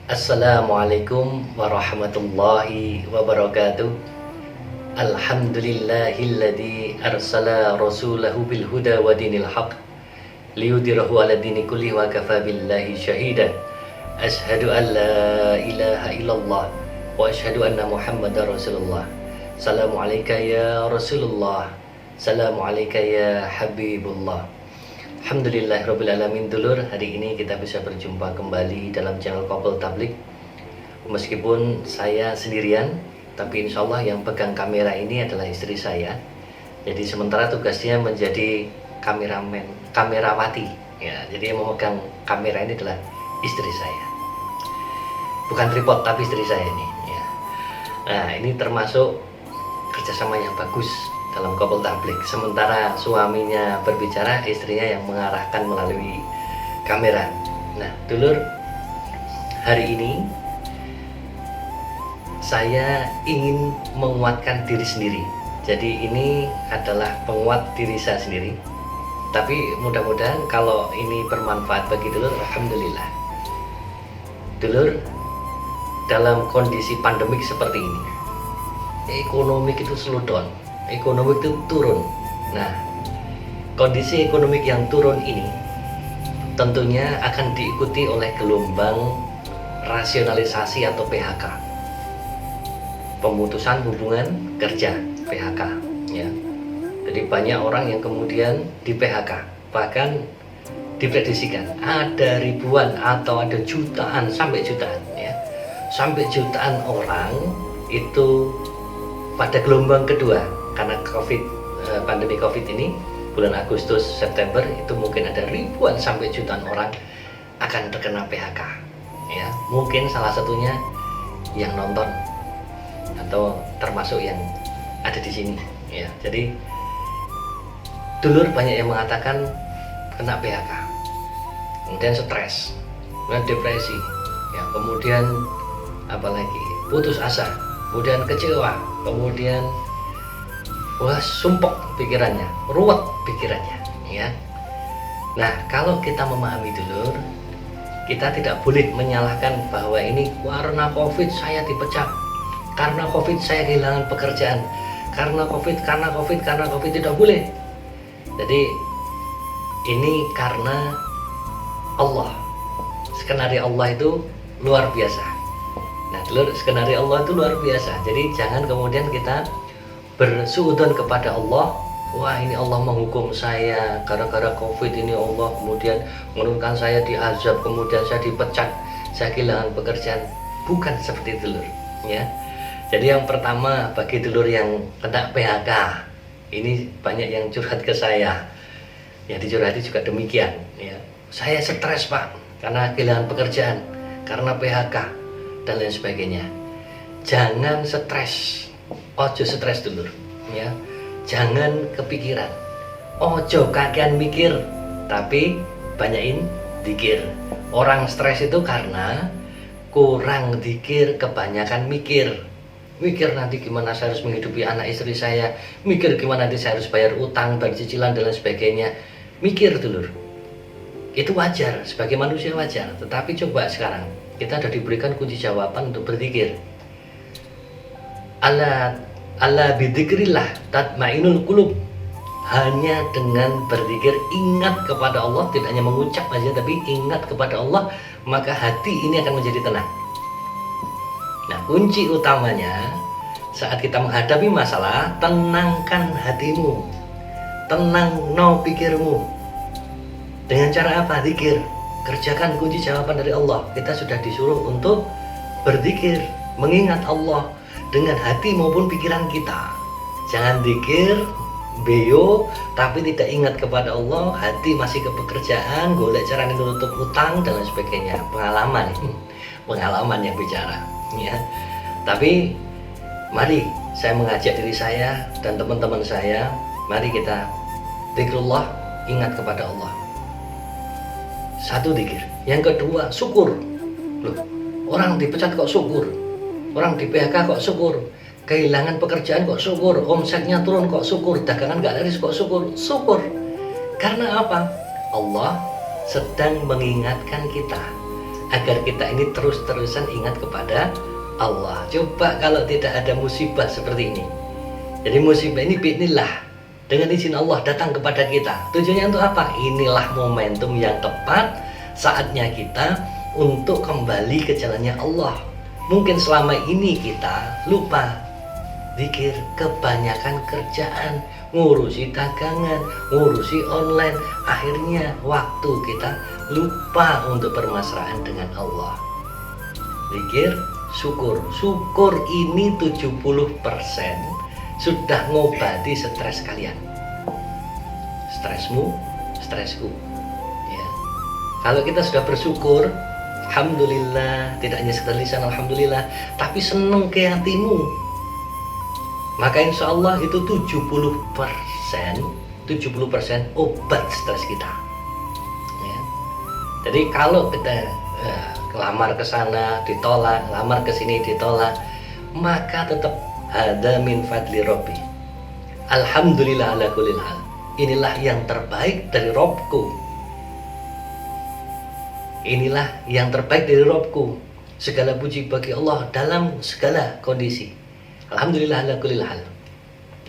Assalamualaikum warahmatullahi wabarakatuh. Alhamdulillahilladzi arsala rasulahu bil huda wa dinil haq liyudhhirahu 'ala dini kulli wa kafa billahi syahida. Asyhadu an la ilaha illallah wa asyhadu anna Muhammadar Rasulullah. Assalamu alayka ya Rasulullah. Assalamu alayka ya Habibullah. Alhamdulillahirabbil alamin. Dulur, hari ini kita bisa berjumpa kembali dalam channel Kopel Tablik. Meskipun saya sendirian, tapi insya Allah yang pegang kamera ini adalah istri saya. Jadi sementara tugasnya menjadi kameramen, kamerawati ya. Jadi yang memegang kamera ini adalah istri saya. Bukan tripod tapi istri saya ini ya. Nah, ini termasuk kerjasama yang bagus dalam Kopel Tablik. Sementara suaminya berbicara, istrinya yang mengarahkan melalui kamera. Nah, dulur, hari ini saya ingin menguatkan diri sendiri. Jadi ini adalah penguat diri saya sendiri. Tapi mudah-mudahan kalau ini bermanfaat bagi dulur, alhamdulillah. Dulur, dalam kondisi pandemik seperti ini, ekonomi itu slow down, ekonomi itu turun. Nah, kondisi ekonomi yang turun ini tentunya akan diikuti oleh gelombang rasionalisasi atau PHK, pemutusan hubungan kerja, PHK ya. Jadi banyak orang yang kemudian di PHK, bahkan diprediksikan ada ribuan atau ada jutaan sampai jutaan ya, sampai jutaan orang itu pada gelombang kedua. Karena pandemi COVID ini bulan Agustus September itu mungkin ada ribuan sampai jutaan orang akan terkena PHK ya. Mungkin salah satunya yang nonton atau termasuk yang ada di sini ya. Jadi dulur banyak yang mengatakan kena PHK, kemudian stres, kemudian depresi ya, kemudian apalagi putus asa, kemudian kecewa, kemudian wah, sumpek pikirannya, ruwet pikirannya ya. Nah, kalau kita memahami dulur, kita tidak boleh menyalahkan bahwa ini karena COVID saya dipecat, karena COVID saya kehilangan pekerjaan, karena COVID tidak boleh. Jadi ini karena Allah, skenario Allah itu luar biasa. Nah, dulur, skenario Allah itu luar biasa. Jadi jangan kemudian kita bersuudzon kepada Allah, wah ini Allah menghukum saya gara-gara COVID ini, Allah kemudian menurunkan saya di azab, kemudian saya dipecat, saya kehilangan pekerjaan. Bukan seperti dulur ya. Jadi yang pertama, bagi dulur yang kena PHK, ini banyak yang curhat ke saya, yang dicurhati juga demikian ya. Saya stres Pak karena kehilangan pekerjaan, karena PHK dan lain sebagainya. Jangan stres, ojo stres dulur ya. Jangan kepikiran, ojo kakean mikir, tapi banyakin dikir. Orang stres itu karena kurang dikir, kebanyakan mikir. Mikir nanti gimana saya harus menghidupi anak istri saya, mikir gimana nanti saya harus bayar utang, bayar cicilan dan lain sebagainya. Mikir dulur, itu wajar, sebagai manusia wajar. Tetapi coba sekarang kita sudah diberikan kunci jawaban untuk berzikir. Ala bidzikrillah tatmainul qulub. Hanya dengan berzikir, ingat kepada Allah, tidak hanya mengucap saja tapi ingat kepada Allah, maka hati ini akan menjadi tenang. Nah, kunci utamanya saat kita menghadapi masalah, tenangkan hatimu, tenang no pikirmu. Dengan cara apa? Zikir. Kerjakan kunci jawaban dari Allah. Kita sudah disuruh untuk berzikir, mengingat Allah dengan hati maupun pikiran kita. Jangan zikir beyo tapi tidak ingat kepada Allah, hati masih ke pekerjaan, golek cara nutup utang dan lain sebagainya. Pengalaman yang bicara ya. Tapi mari saya mengajak diri saya dan teman-teman saya, mari kita zikrullah, ingat kepada Allah. Satu zikir. Yang kedua syukur. Loh, orang dipecat kok syukur, orang di PHK kok syukur, kehilangan pekerjaan kok syukur, omsetnya turun kok syukur, dagangan gak laris kok syukur. Syukur karena apa? Allah sedang mengingatkan kita agar kita ini terus-terusan ingat kepada Allah. Coba kalau tidak ada musibah seperti ini. Jadi musibah ini bi'nillah, dengan izin Allah datang kepada kita. Tujuannya untuk apa? Inilah momentum yang tepat, saatnya kita untuk kembali ke jalannya Allah. Mungkin selama ini kita lupa zikir, kebanyakan kerjaan, ngurusi dagangan, ngurusi online, akhirnya waktu kita lupa untuk bermesraan dengan Allah. Zikir, syukur ini 70% sudah ngobati stres kalian. Stresmu, stresku. Ya. Kalau kita sudah bersyukur, alhamdulillah, tidak hanya sekedar lisan alhamdulillah, tapi seneng ke hatimu, maka insya Allah itu 70% obat stres kita. Ya. Jadi kalau kita lamar ke sana ditolak, lamar ke sini ditolak, maka tetap hada min fadli Rabbi. Alhamdulillah ala kulli hal. Inilah yang terbaik dari Robku. Inilah yang terbaik dari Robku. Segala puji bagi Allah dalam segala kondisi. Alhamdulillah ala kulli hal.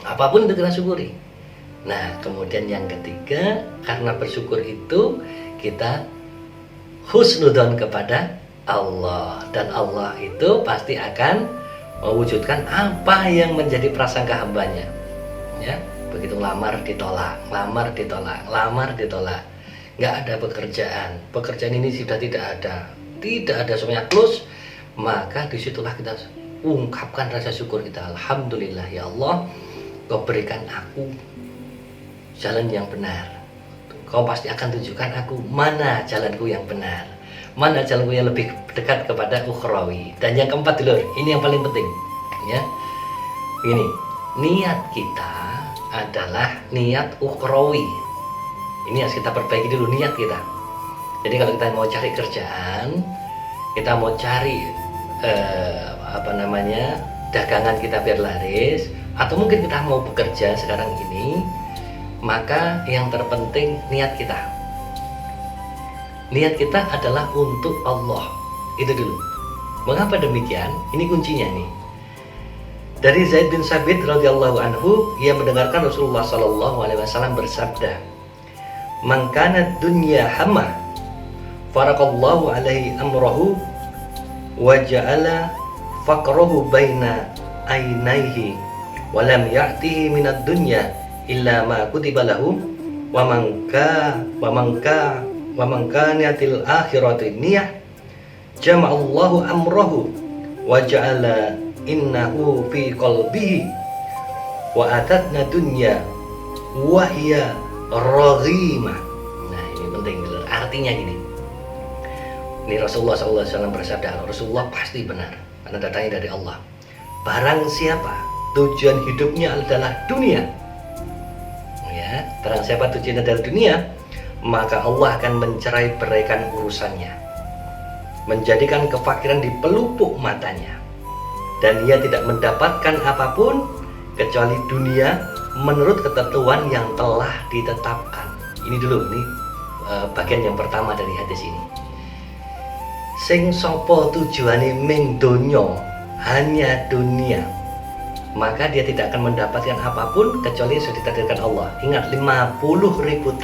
Apapun itu kita syukuri. Nah, kemudian yang ketiga, karena bersyukur itu kita husnudzon kepada Allah, dan Allah itu pasti akan mewujudkan apa yang menjadi prasangka hambanya. Ya, begitu lamar ditolak, lamar ditolak, lamar ditolak, nggak ada pekerjaan ini sudah tidak ada semuanya close, maka disitulah kita ungkapkan rasa syukur kita. Alhamdulillah ya Allah, Kau berikan aku jalan yang benar. Kau pasti akan tunjukkan aku mana jalanku yang benar, mana jalanku yang lebih dekat kepada ukhrawi. Dan yang keempat dulu, ini yang paling penting ya. Ini niat kita adalah niat ukhrawi. Ini harus kita perbaiki dulu niat kita. Jadi kalau kita mau cari kerjaan, kita mau cari dagangan kita biar laris, atau mungkin kita mau bekerja sekarang ini, maka yang terpenting niat kita. Niat kita adalah untuk Allah. Itu dulu. Mengapa demikian? Ini kuncinya nih. Dari Zaid bin Sabit radhiyallahu anhu, ia mendengarkan Rasulullah sallallahu alaihi wasallam bersabda, "Man kana dunya hamma, faraqallahu alaihi amrahu wa ja'ala faqrahu baina ainaihi wa lam ya'tihi minad dunya illa ma kutiba lahu wa man kanatil akhirati niyah jama'allahu amrahu wa ja'ala innahu fi qalbihi wa atatna dunya wa hiya raghimah." Nah, ini penting. Artinya gini. Ini Rasulullah SAW bersabda, Rasulullah pasti benar karena datangnya dari Allah. Barang siapa tujuan hidupnya adalah dunia, ya, barang siapa tujuannya adalah dunia, maka Allah akan mencerai beraikan urusannya, menjadikan kefakiran di pelupuk matanya, dan ia tidak mendapatkan apapun kecuali dunia menurut ketentuan yang telah ditetapkan. Ini dulu, ini bagian yang pertama dari hadis ini. Sing sopo tujuane ming donya, hanya dunia, maka dia tidak akan mendapatkan apapun kecuali yang sudah ditakdirkan Allah. Ingat, 50.000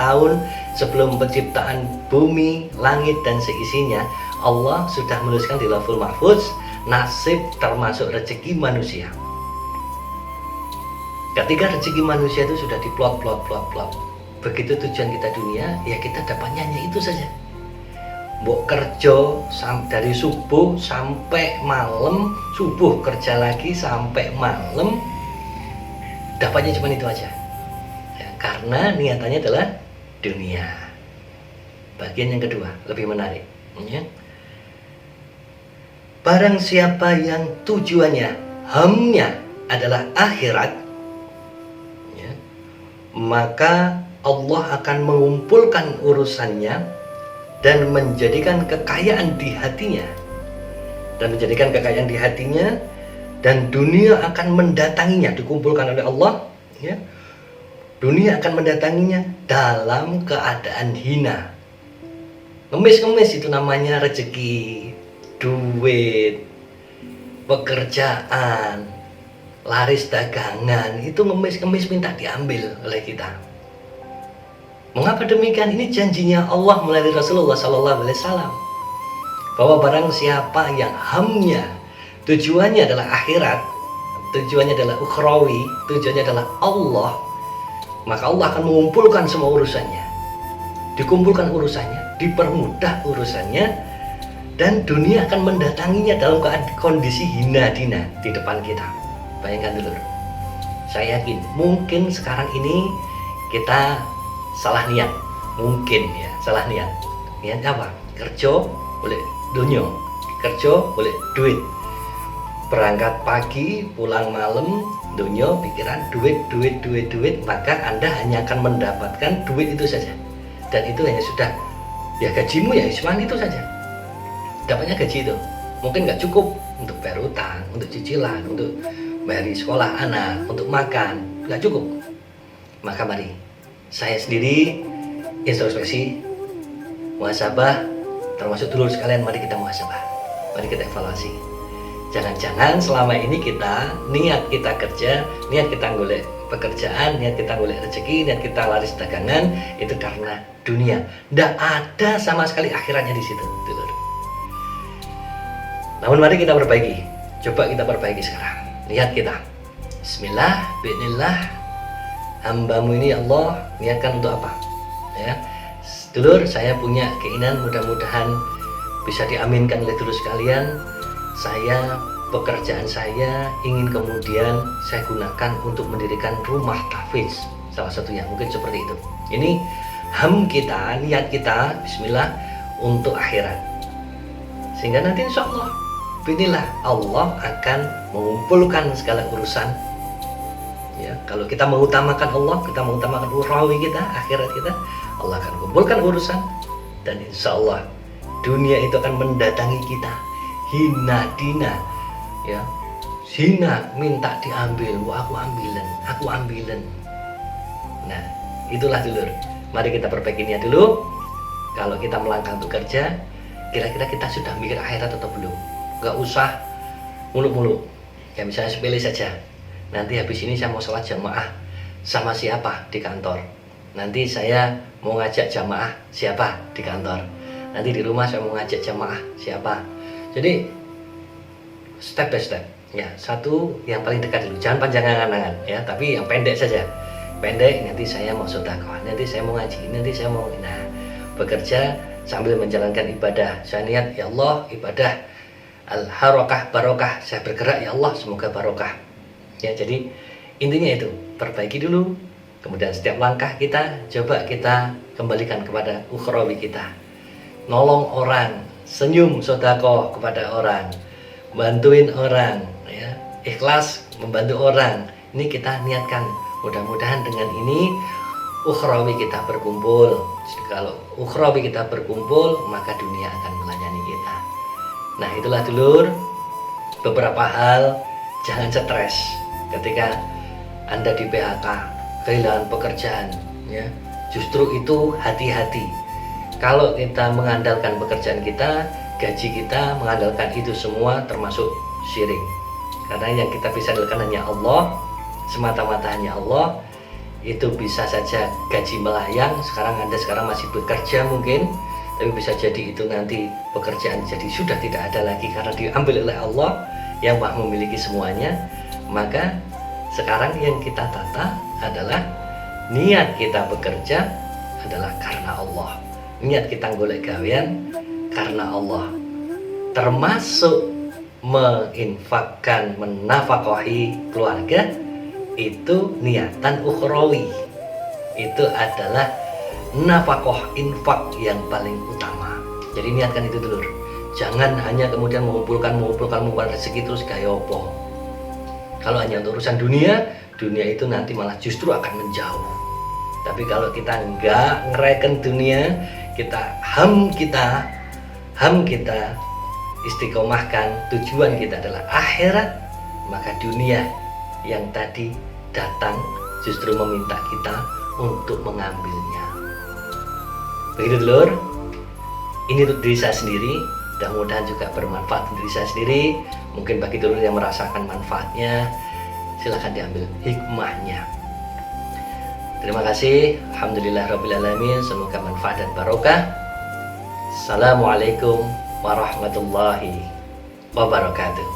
tahun sebelum penciptaan bumi, langit dan seisinya, Allah sudah menuliskan di Lauhul Mahfuz nasib termasuk rezeki manusia. Ketika rezeki manusia itu sudah diplot, begitu tujuan kita dunia, ya kita dapatnya hanya itu saja. Mbok kerja dari subuh sampai malam, subuh kerja lagi sampai malam, dapatnya cuma itu aja ya, karena niatannya adalah dunia. Bagian yang kedua lebih menarik ya. Barang siapa yang tujuannya, hamnya adalah akhirat ya, maka Allah akan mengumpulkan urusannya dan menjadikan kekayaan di hatinya, dan dunia akan mendatanginya, dikumpulkan oleh Allah ya. Dunia akan mendatanginya dalam keadaan hina, Ngemis-ngemis itu namanya rezeki, duit, pekerjaan, laris dagangan, itu ngemis-ngemis minta diambil oleh kita. Mengapa demikian? Ini janjinya Allah melalui Rasulullah SAW, bahwa barang siapa yang hamnya tujuannya adalah akhirat, tujuannya adalah ukhrawi, tujuannya adalah Allah, maka Allah akan mengumpulkan semua urusannya, dikumpulkan urusannya, dipermudah urusannya, dan dunia akan mendatanginya dalam kondisi hina dina di depan kita. Bayangkan dulu, saya yakin mungkin sekarang ini kita salah niat, mungkin ya salah niat. Niat apa? Kerja boleh dunia, kerja boleh duit, berangkat pagi pulang malam, dunia pikiran duit, maka Anda hanya akan mendapatkan duit itu saja, dan itu hanya sudah ya gajimu ya cuma itu saja, dapatnya gaji itu. Mungkin nggak cukup untuk bayar utang, untuk cicilan, untuk bayar sekolah anak, untuk makan, nggak cukup. Maka mari saya sendiri introspeksi, muhasabah, termasuk dulur sekalian, mari kita muhasabah, mari kita evaluasi. Jangan-jangan selama ini niat kita kerja, niat kita golek pekerjaan, niat kita golek rezeki, niat kita laris dagangan itu karena dunia. Nggak ada sama sekali akhiratnya di situ, dulur. Namun mari kita perbaiki, coba kita perbaiki sekarang. Niat kita, Bismillah, Bismillah, hambamu ini Allah niatkan untuk apa? Ya, dulur, saya punya keinginan mudah-mudahan bisa diaminkan oleh dulur sekalian. Saya, pekerjaan saya ingin kemudian saya gunakan untuk mendirikan rumah tahfiz, salah satunya mungkin seperti itu. Ini ham kita, niat kita, Bismillah, untuk akhirat, sehingga nanti insya Allah inilah Allah akan mengumpulkan segala urusan. Ya, kalau kita mengutamakan Allah, kita mengutamakan ukhrawi kita, akhirat kita, Allah akan kumpulkan urusan, dan insya Allah dunia itu akan mendatangi kita hina dina, ya, hina minta diambil, wah aku ambilen. Nah, itulah dulur. Mari kita perbaiki niat dulu. Kalau kita melangkah untuk kerja, kira-kira kita sudah mikir akhirat atau belum? Gak usah muluk-muluk. Ya misalnya sepele saja. Nanti habis ini saya mau sholat jamaah sama siapa di kantor. Nanti saya mau ngajak jamaah siapa di kantor. Nanti di rumah saya mau ngajak jamaah siapa. Jadi step by step. Ya, satu yang paling dekat dulu. Jangan panjang angan-angan ya, tapi yang pendek saja. Pendek, nanti saya mau sedekah, nanti saya mau ngaji, nanti saya mau bekerja sambil menjalankan ibadah. Saya niat ya Allah ibadah al-harakah barokah. Saya bergerak ya Allah semoga barokah. Ya, jadi intinya itu, perbaiki dulu. Kemudian setiap langkah kita coba kita kembalikan kepada ukhrawi kita. Nolong orang, senyum sedekah kepada orang, bantuin orang, ya, ikhlas membantu orang. Ini kita niatkan. Mudah-mudahan dengan ini ukhrawi kita berkumpul. Kalau ukhrawi kita berkumpul, maka dunia akan melayani kita. Nah, itulah dulur beberapa hal. Jangan stres ketika Anda di PHK, kehilangan pekerjaan, ya. Justru itu hati-hati. Kalau kita mengandalkan pekerjaan kita, gaji kita, mengandalkan itu semua termasuk syirik. Karena yang kita bisa andalkan hanya Allah, semata-mata hanya Allah. Itu bisa saja gaji melayang. Anda sekarang masih bekerja mungkin, tapi bisa jadi itu nanti pekerjaan jadi sudah tidak ada lagi karena diambil oleh Allah yang Maha memiliki semuanya. Maka sekarang yang kita tata adalah niat kita bekerja adalah karena Allah. Niat kita golek gawean karena Allah, termasuk menginfakkan, menafkahi keluarga, itu niatan ukhrawi. Itu adalah nafkah, infak yang paling utama. Jadi niatkan itu dulu. Jangan hanya kemudian mengumpulkan rezeki terus kayak opo. Kalau hanya untuk urusan dunia itu nanti malah justru akan menjauh. Tapi kalau kita enggak ngereken dunia, kita ham kita istiqomahkan, tujuan kita adalah akhirat, maka dunia yang tadi datang justru meminta kita untuk mengambilnya. Begitu dulur. ini untuk diri saya sendiri, mudah-mudahan juga bermanfaat untuk diri saya sendiri. Mungkin bagi dulur yang merasakan manfaatnya, silahkan diambil hikmahnya. Terima kasih. Alhamdulillahirrabbilalamin. Semoga manfaat dan barokah. Assalamualaikum warahmatullahi wabarakatuh.